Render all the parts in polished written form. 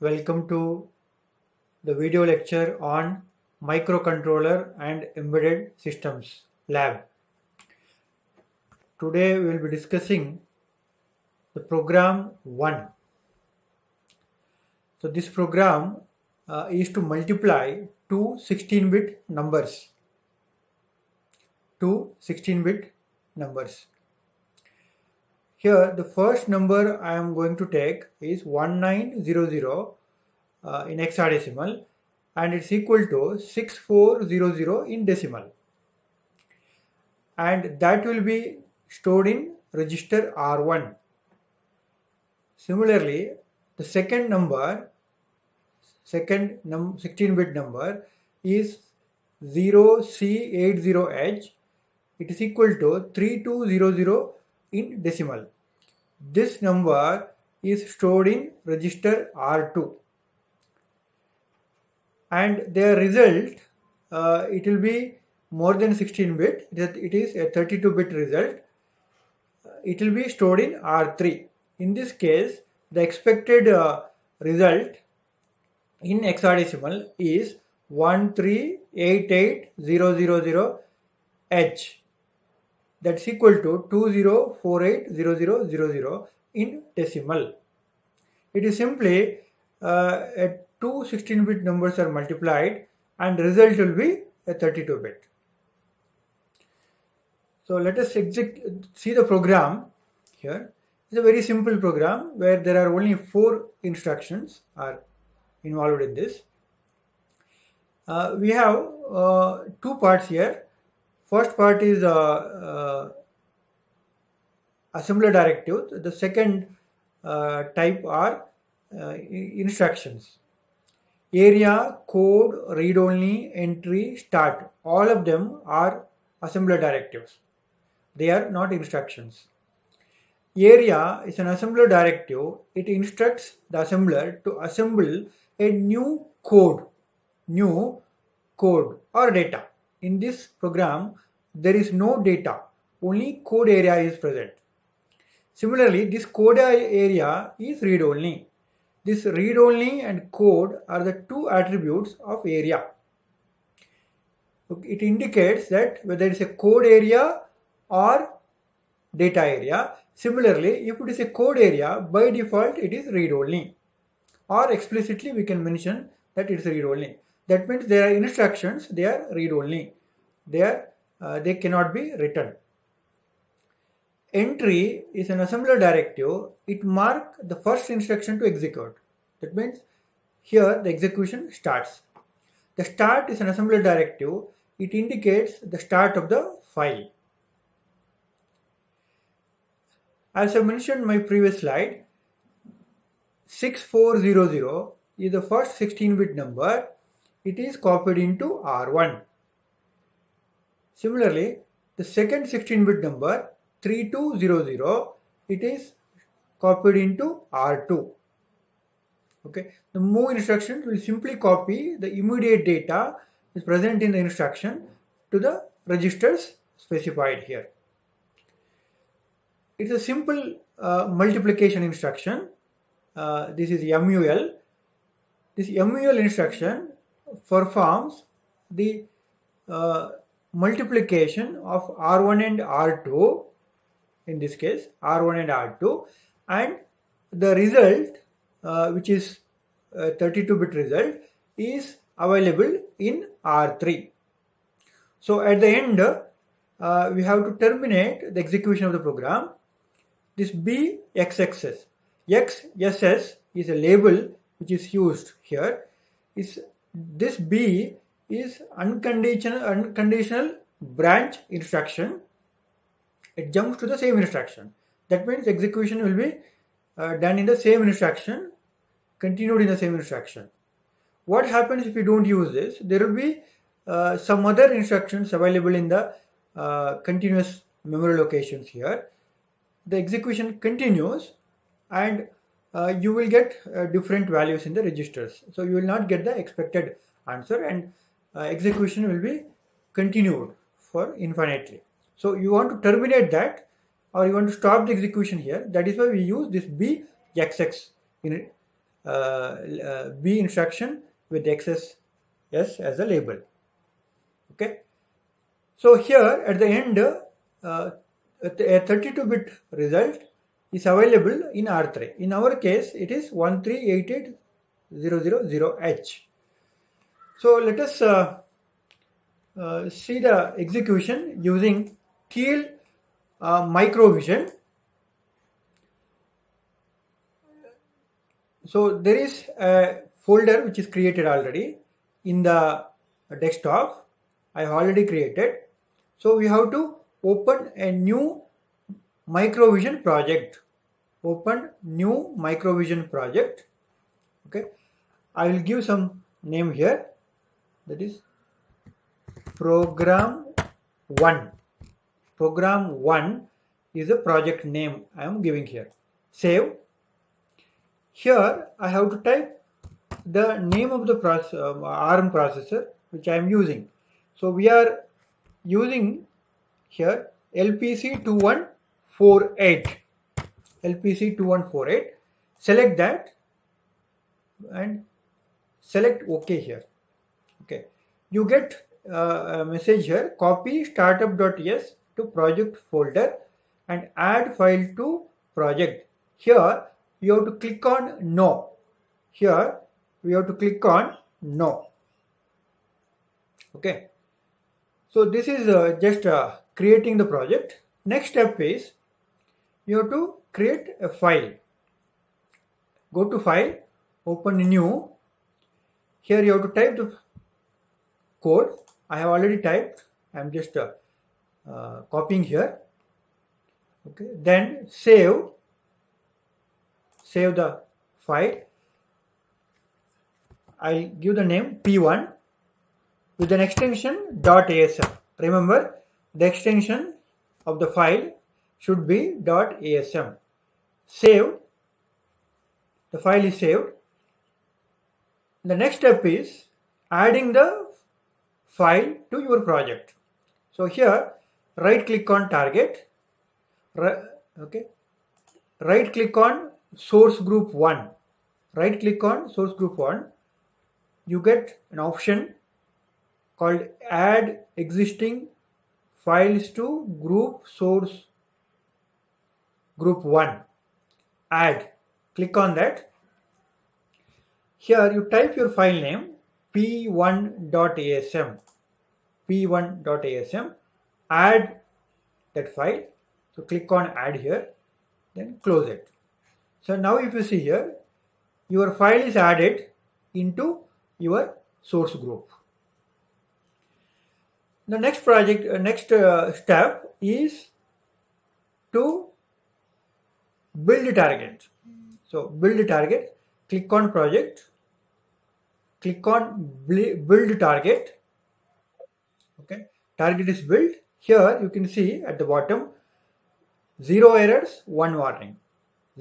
Welcome to the video lecture on microcontroller and embedded systems lab. Today we will be discussing the program 1. So this program is to multiply two 16-bit numbers. Here the first number I am going to take is 1900 in hexadecimal, and it's equal to 6400 in decimal, and that will be stored in register R1. Similarly, the second 16-bit number is 0C80H. It is equal to 3200 in decimal. This number is stored in register R2, and their result it will be more than 16-bit. It is a 32-bit result. It will be stored in R3. In this case, the expected result in hexadecimal is 1388000H. That's equal to 20480000 in decimal. It is simply two 16-bit numbers are multiplied and the result will be a 32-bit. So let us see the program here. It's a very simple program where there are only 4 instructions are involved in this. We have 2 parts here. First part is assembler directive. The second type are instructions. Area, code, read only, entry, start. All of them are assembler directives. They are not instructions. Area is an assembler directive. It instructs the assembler to assemble a new code or data. In this program, there is no data, only code area is present. Similarly, this code area is read only. This read only and code are the 2 attributes of area. It indicates that whether it is a code area or data area. Similarly, if it is a code area, by default it is read only, or explicitly we can mention that it is read only. That means there are instructions, they are read only. They cannot be written. Entry is an assembler directive. It marks the first instruction to execute. That means here the execution starts. The start is an assembler directive. It indicates the start of the file. As I mentioned in my previous slide, 6400 is the first 16-bit number. It is copied into R1. Similarly, the second 16-bit number 3200, it is copied into R2. Okay, the move instruction will simply copy the immediate data is present in the instruction to the registers specified here. It's a simple multiplication instruction. This is MUL. This MUL instruction performs the multiplication of R1 and R2, in this case R1 and R2, and the result which is 32-bit result is available in R3. So at the end we have to terminate the execution of the program. This BXXS, XSS is a label which is used here. This B is unconditional branch instruction. It jumps to the same instruction. That means execution will be done in the same instruction, continued in the same instruction. What happens if you don't use this? There will be some other instructions available in the continuous memory locations here. The execution continues, and you will get different values in the registers. So you will not get the expected answer, and execution will be continued for infinitely. So you want to terminate that, or you want to stop the execution here. That is why we use this BXX B instruction with XS as a label. Okay. So here at the end, a 32-bit result is available in R3. In our case, it is 1388000H. So let us see the execution using Thiel Microvision. So there is a folder which is created already in the desktop. I have already created. So we have to open a new Microvision project. Open new Microvision project. Okay. I will give some name here. That is program 1. Program 1 is a project name I am giving here. Save. Here I have to type the name of the ARM processor which I am using. So we are using here LPC2148. LPC2148. Select that and select OK here. Okay. You get a message here. Copy startup.s to project folder and add file to project. Here you have to click on no. Here we have to click on no. Okay. So this is just creating the project. Next step is you have to create a file. Go to file, open new. Here you have to type the code. I have already typed. I am just copying here. Okay. Then save the file. I'll give the name P1 with an extension .asm. Remember, the extension of the file should be .asm. Save. The file is saved. The next step is adding the file to your project. So here, right click on target. Okay. Right click on source group 1. Right click on source group 1. You get an option called add existing files to group source group 1. Add. Click on that. Here you type your file name p1.asm. p1.asm. Add that file. So click on add here. Then close it. So now if you see here, your file is added into your source group. The next step is to build a target. So build a target, click on project, click on build target. Okay, target is built. Here you can see at the bottom 0 errors, 1 warning.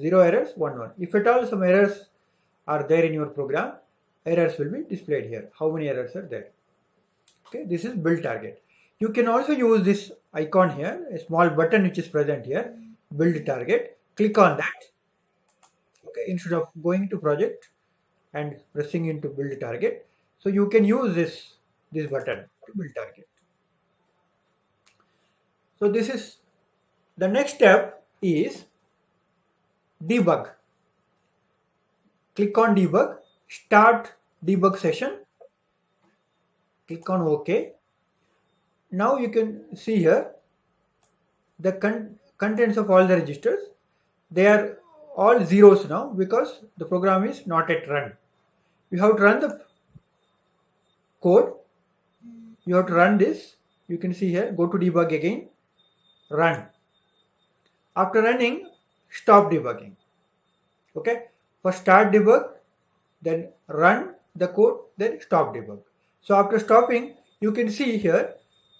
0 errors, 1 warning. If at all some errors are there in your program, errors will be displayed here. How many errors are there? Okay, this is build target. You can also use this icon here, a small button which is present here, build target. Click on that. Okay, instead of going to project and pressing into build target. So you can use this button to build target. So this is the next step is debug. Click on debug, start debug session. Click on OK. Now you can see here the contents of all the registers. They are all zeros now because the program is not yet run. You have to run the code. You have to run this. You can see here, go to debug again, run. After running, stop debugging. Okay. First start debug, then run the code, then stop debug. So after stopping, you can see here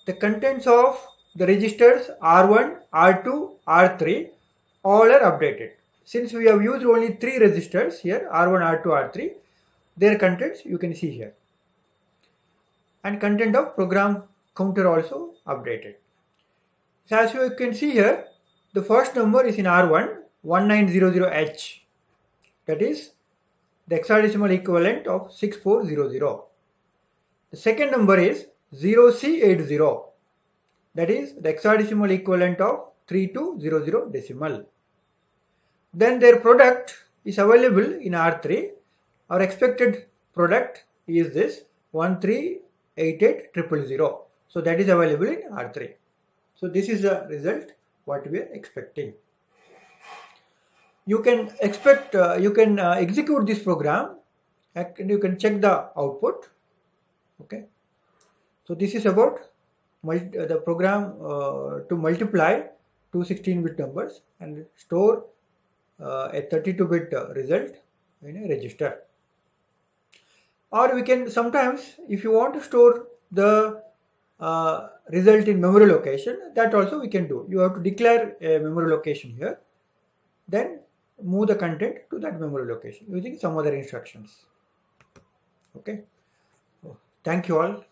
the contents of the registers R1, R2, R3 all are updated. Since we have used only 3 registers here, R1, R2, R3, their contents you can see here. And content of program counter also updated. So as you can see here, the first number is in R1, 1900H. That is the hexadecimal equivalent of 6400. The second number is 0C80. That is the hexadecimal equivalent of 3200 decimal. Then their product is available in R3. Our expected product is this 1388000. So that is available in R3. So this is the result what we are expecting. You can execute this program and you can check the output. Okay. So this is about the program to multiply two 16-bit numbers and store a 32-bit result in a register. Or we can sometimes, if you want to store the result in memory location, that also we can do. You have to declare a memory location here, then move the content to that memory location using some other instructions. Okay. Thank you all.